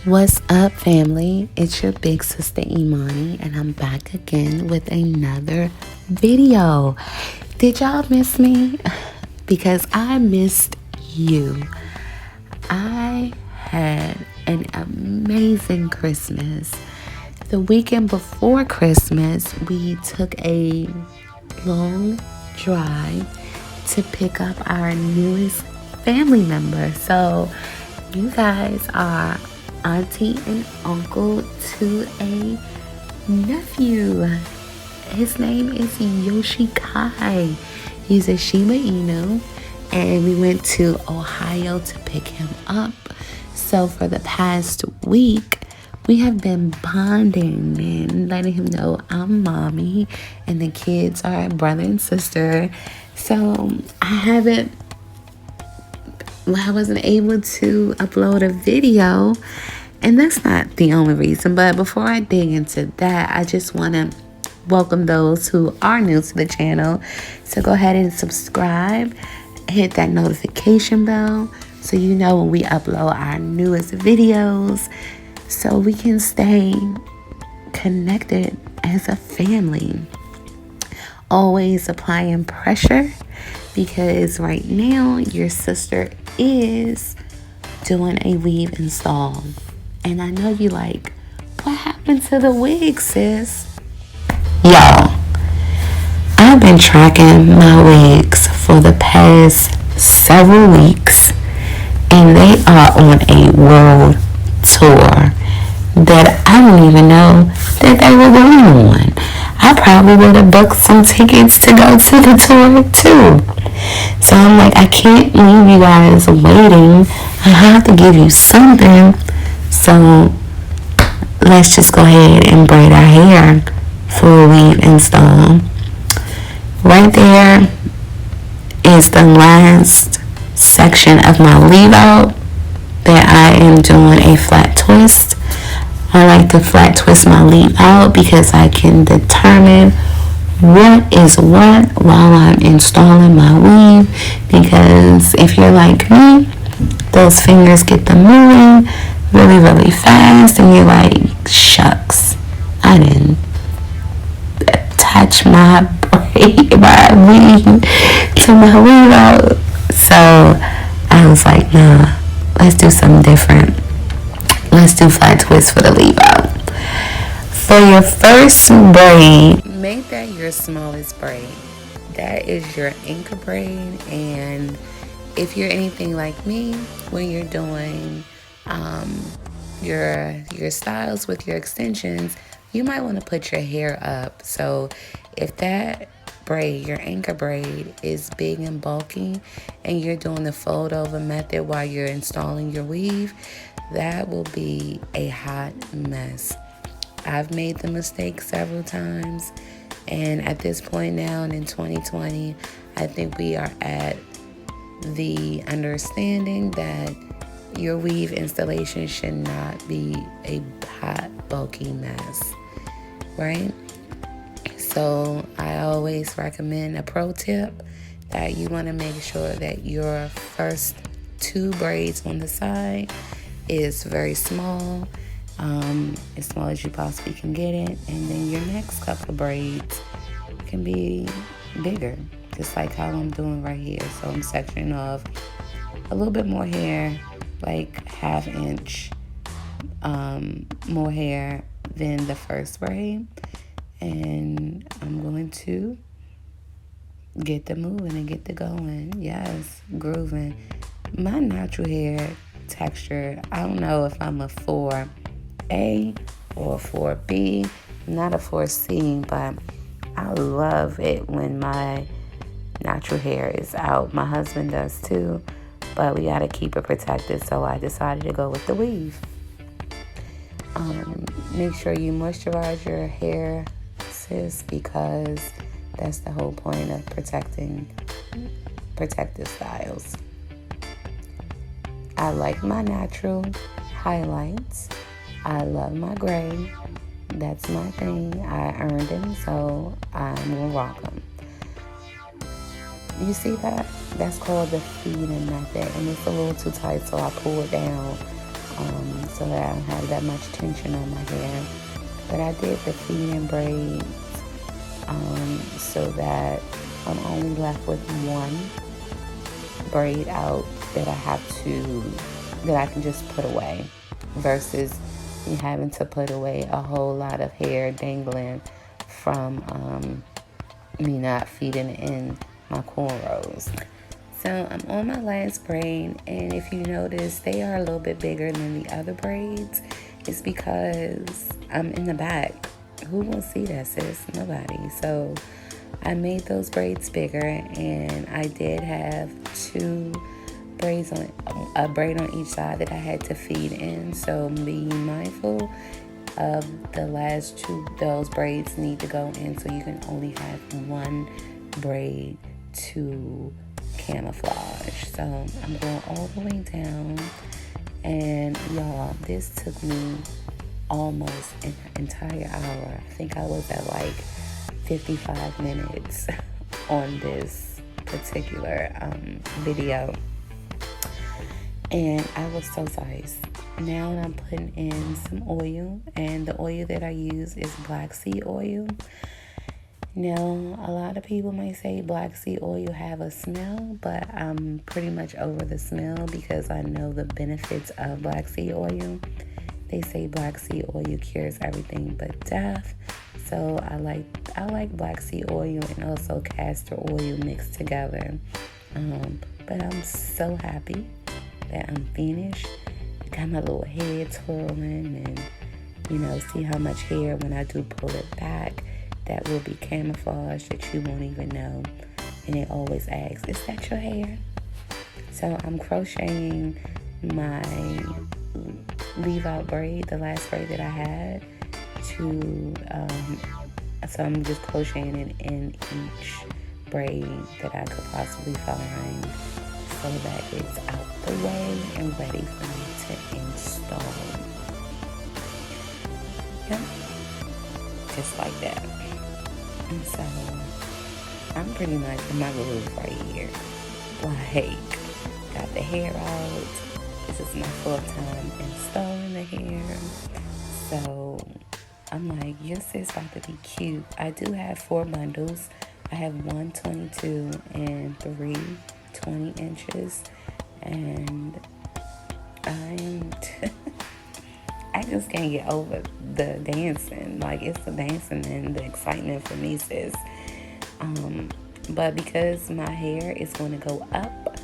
What's up, family? It's your big sister Imani, and I'm back again with another video. Did y'all miss me? Because I missed you. I had an amazing Christmas. The weekend before Christmas, we took a long drive to pick up our newest family member. So, you guys are auntie and uncle to a nephew. His name is Yoshi Kai. He's a Shiba Inu, and we went to Ohio to pick him up. So for the past week, we have been bonding and letting him know I'm mommy and the kids are brother and sister. So I wasn't able to upload a video, and that's not the only reason. But before I dig into that, I just want to welcome those who are new to the channel. So go ahead and subscribe, hit that notification bell so you know when we upload our newest videos, so we can stay connected as a family. Always applying pressure, because right now your sister is doing a weave install. And I know you like, what happened to the wig, sis? Y'all, I've been tracking my wigs for the past several weeks, and they are on a world tour that I don't even know that they were going on. I probably would have booked some tickets to go to the tour too. So I'm like, I can't leave you guys waiting. I have to give you something. So let's just go ahead and braid our hair for a weave install. Right there is the last section of my leave out that I am doing a flat twist. I like to flat twist my leave out because I can determine what is what while I'm installing my weave. Because if you're like me, those fingers get them moving really, really fast, and you're like, shucks, I didn't attach my braid, my weave to my weave out. So I was like, nah, let's do something different. Let's do flat twist for the leave out. For your first braid, make that your smallest braid. That is your anchor braid. And if you're anything like me, when you're doing your styles with your extensions, you might want to put your hair up. So if that braid, your anchor braid, is big and bulky and you're doing the fold over method while you're installing your weave, that will be a hot mess. I've made the mistake several times, and at this point now and in 2020, I think we are at the understanding that your weave installation should not be a hot, bulky mess, right? So I always recommend a pro tip that you want to make sure that your first two braids on the side is very small, as small as you possibly can get it, and then your next couple of braids can be bigger, just like how I'm doing right here. So I'm sectioning off a little bit more hair, like ½ inch more hair than the first braid, and I'm going to get the moving and get the going. Yes, grooving. My natural hair texture, I don't know if I'm a 4A or a 4B, not a 4C, but I love it when my natural hair is out. My husband does too, but we gotta keep it protected, so I decided to go with the weave. Make sure you moisturize your hair, sis, because that's the whole point of protective styles. I like my natural highlights. I love my gray. That's my thing. I earned them, so I'm gonna rock them. You see that? That's called the feeding method, and it's a little too tight, so I pull it down so that I don't have that much tension on my hair. But I did the feed and braid so that I'm only left with one braid out that I can just put away, versus me having to put away a whole lot of hair dangling from me not feeding in my cornrows. So I'm on my last braid, and if you notice, they are a little bit bigger than the other braids. It's because I'm in the back. Who will see that, sis? Nobody. So I made those braids bigger, and I did have a braid on each side that I had to feed in. So be mindful of the last two. Those braids need to go in, so you can only have one braid to camouflage. So I'm going all the way down, and y'all, this took me almost an entire hour. I think I was at like 55 minutes on this particular video, and I was so nice. Now I'm putting in some oil, and the oil that I use is black seed oil. Now, a lot of people may say black seed oil have a smell, but I'm pretty much over the smell because I know the benefits of black seed oil. They say black seed oil cures everything but death. So I like black seed oil and also castor oil mixed together. But I'm so happy that I'm finished. Got my little head twirling, and see how much hair when I do pull it back that will be camouflaged that you won't even know. And it always asks, is that your hair? So I'm crocheting my leave out braid, the last braid that I had, so I'm just crocheting it in each braid that I could possibly find so that it's out the way and ready for me to install. Yep, just like that. And so I'm pretty much in my groove right here. Like, got the hair out. This is my fourth time installing the hair. So I'm like, your sis about to be cute. I do have 4 bundles. I have 1 22 and 3 20 inches. And I just can't get over the dancing. Like, it's the dancing and the excitement for me, sis. But because my hair is going to go up,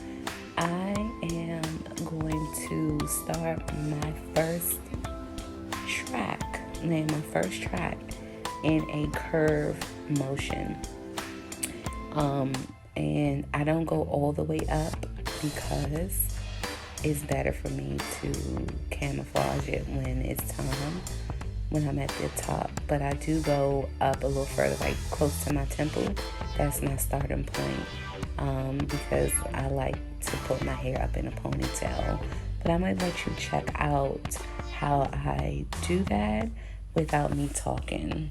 I am going to start my first track in a curve motion. And I don't go all the way up because it's better for me to camouflage it when it's time, when I'm at the top. But I do go up a little further, like close to my temple. That's my starting point, because I like to put my hair up in a ponytail. But I'm going to let you check out how I do that without me talking.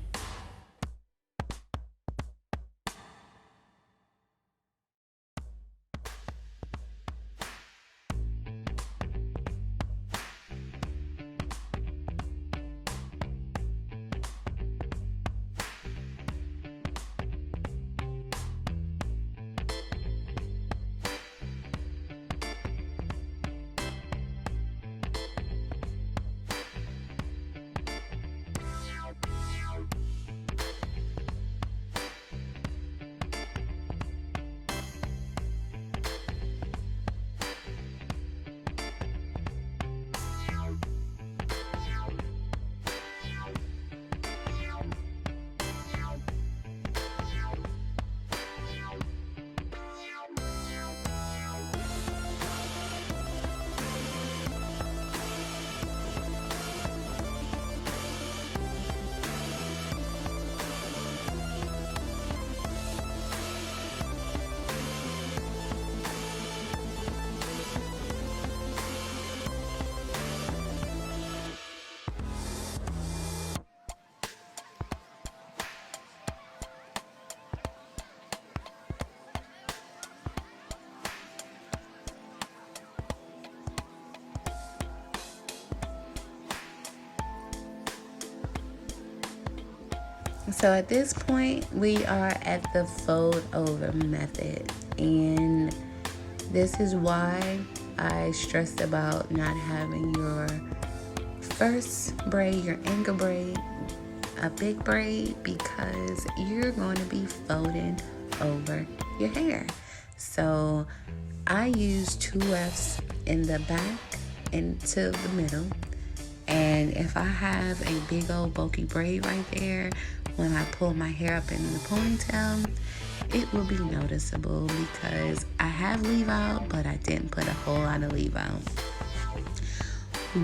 So at this point, we are at the fold over method, and this is why I stressed about not having your first braid, your anchor braid, a big braid, because you're going to be folding over your hair. So I use 2Fs in the back into the middle, and if I have a big old bulky braid right there, when I pull my hair up in the ponytail, it will be noticeable because I have leave out, but I didn't put a whole lot of leave out.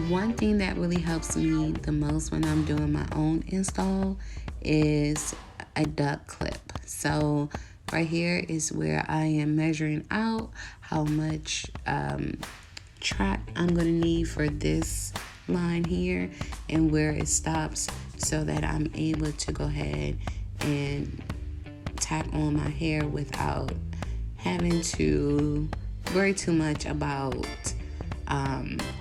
One thing that really helps me the most when I'm doing my own install is a duck clip. So right here is where I am measuring out how much track I'm going to need for this line here and where it stops, so that I'm able to go ahead and tack on my hair without having to worry too much about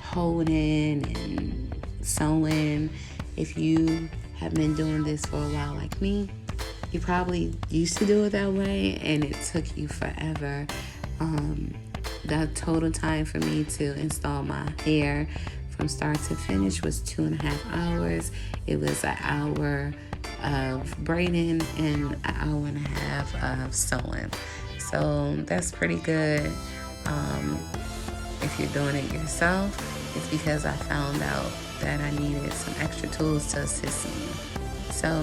holding and sewing. If you have been doing this for a while like me, you probably used to do it that way and it took you forever. The total time for me to install my hair from start to finish was 2.5 hours. It was an hour of braiding and an hour and a half of sewing. So that's pretty good. If you're doing it yourself, it's because I found out that I needed some extra tools to assist me. So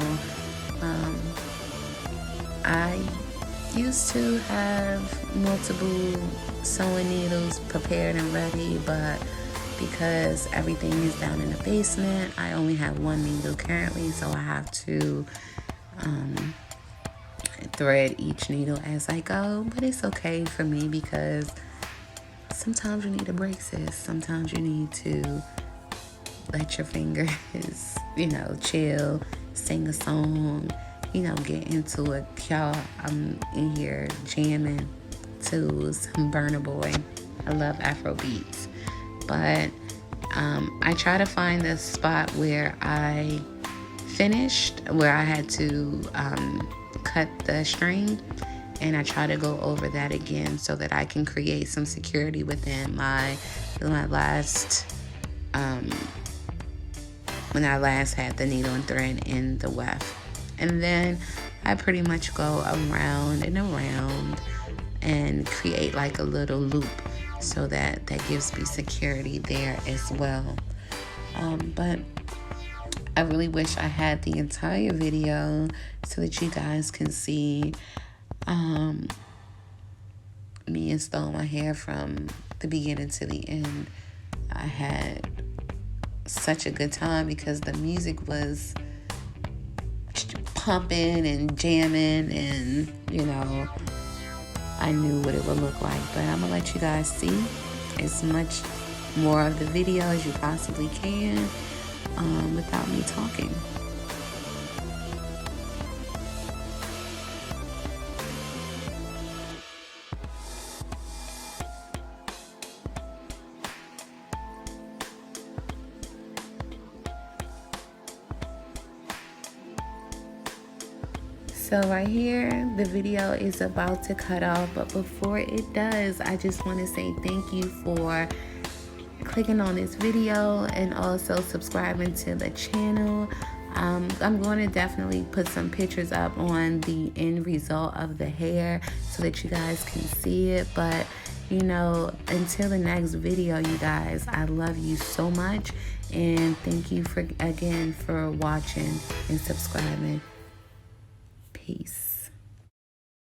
I used to have multiple sewing needles prepared and ready, but because everything is down in the basement, I only have one needle currently, so I have to thread each needle as I go. But it's okay for me because sometimes you need a break, sis. Sometimes you need to let your fingers, chill, sing a song, get into it. Y'all, I'm in here jamming to some Burna Boy. I love Afro beats. But I try to find the spot where I finished, where I had to cut the string, and I try to go over that again so that I can create some security within my last, when I last had the needle and thread in the weft. And then I pretty much go around and around and create like a little loop, so that gives me security there as well. But I really wish I had the entire video so that you guys can see me installing my hair from the beginning to the end. I had such a good time because the music was pumping and jamming, and I knew what it would look like. But I'm gonna let you guys see as much more of the video as you possibly can without me talking. So right here, the video is about to cut off, but before it does, I just want to say thank you for clicking on this video and also subscribing to the channel. I'm going to definitely put some pictures up on the end result of the hair so that you guys can see it. But until the next video, you guys, I love you so much, and thank you again for watching and subscribing. Peace.